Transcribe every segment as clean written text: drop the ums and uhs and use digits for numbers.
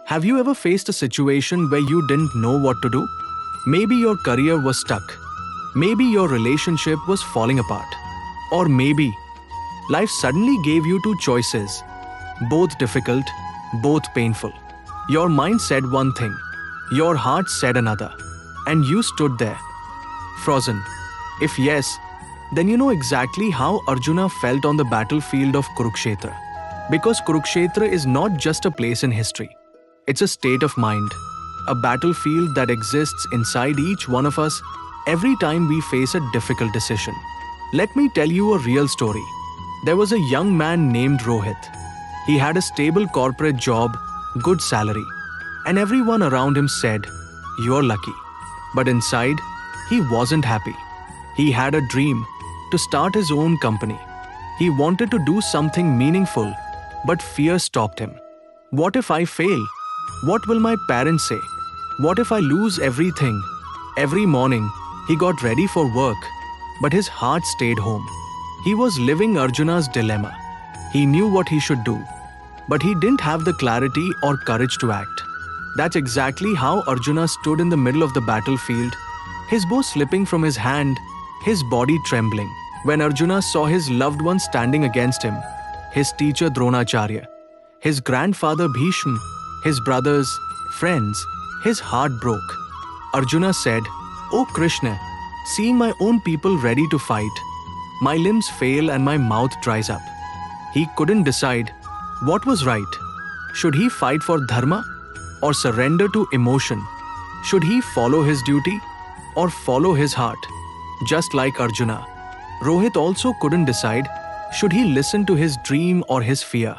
Have you ever faced a situation where you didn't know what to do? Maybe your career was stuck. Maybe your relationship was falling apart. Or maybe life suddenly gave you two choices, both difficult, both painful. Your mind said one thing, your heart said another, and you stood there, frozen. If yes, then you know exactly how Arjuna felt on the battlefield of Kurukshetra. Because Kurukshetra is not just a place in history, it's a state of mind, a battlefield that exists inside each one of us every time we face a difficult decision. Let me tell you a real story. There was a young man named Rohit. He had a stable corporate job, good salary, and everyone around him said, "You're lucky." But inside, he wasn't happy. He had a dream to start his own company. He wanted to do something meaningful, but fear stopped him. What if I fail? What will my parents say? What if I lose everything? Every morning, he got ready for work, but his heart stayed home. He was living Arjuna's dilemma. He knew what he should do, but he didn't have the clarity or courage to act. That's exactly how Arjuna stood in the middle of the battlefield, his bow slipping from his hand, his body trembling. When Arjuna saw his loved one standing against him, his teacher Dronacharya, his grandfather Bhishma, his brothers, friends, his heart broke. Arjuna said, "O Krishna, seeing my own people ready to fight, my limbs fail and my mouth dries up." He couldn't decide what was right. Should he fight for dharma or surrender to emotion? Should he follow his duty or follow his heart? Just like Arjuna, Rohit also couldn't decide, should he listen to his dream or his fear?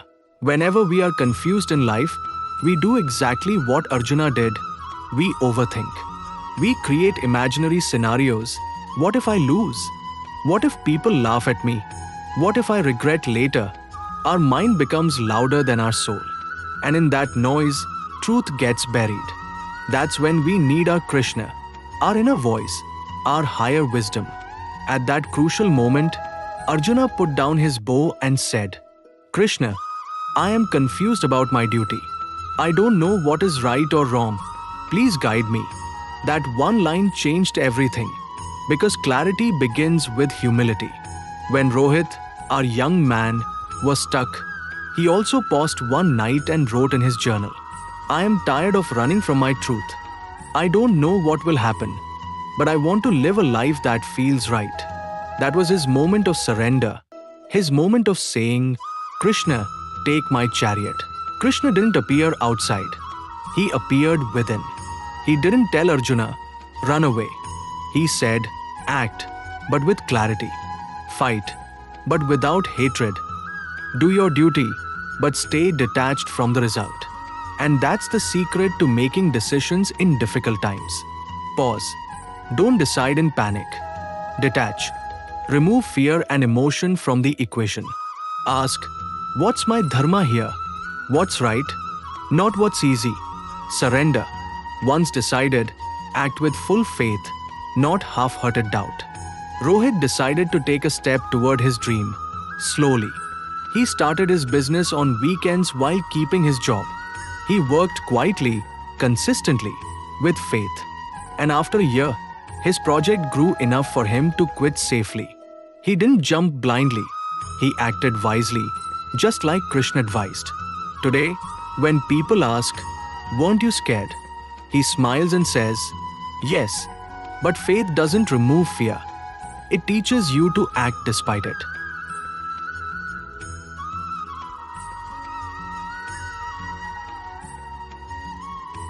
Whenever we are confused in life, we do exactly what Arjuna did. We overthink. We create imaginary scenarios. What if I lose? What if people laugh at me? What if I regret later? Our mind becomes louder than our soul. And in that noise, truth gets buried. That's when we need our Krishna, our inner voice, our higher wisdom. At that crucial moment, Arjuna put down his bow and said, "Krishna, I am confused about my duty. I don't know what is right or wrong. Please guide me." That one line changed everything, because clarity begins with humility. When Rohit, our young man, was stuck, he also paused one night and wrote in his journal, "I am tired of running from my truth. I don't know what will happen, but I want to live a life that feels right." That was his moment of surrender, his moment of saying, "Krishna, take my chariot." Krishna didn't appear outside. He appeared within. He didn't tell Arjuna, "Run away." He said, "Act, but with clarity. Fight, but without hatred. Do your duty, but stay detached from the result." And that's the secret to making decisions in difficult times. Pause. Don't decide in panic. Detach. Remove fear and emotion from the equation. Ask, what's my dharma here? What's right? Not what's easy. Surrender. Once decided, act with full faith, not half-hearted doubt. Rohit decided to take a step toward his dream. Slowly. He started his business on weekends while keeping his job. He worked quietly, consistently, with faith. And after a year, his project grew enough for him to quit safely. He didn't jump blindly. He acted wisely, just like Krishna advised. Today, when people ask, "Weren't you scared?" he smiles and says, "Yes, but faith doesn't remove fear. It teaches you to act despite it."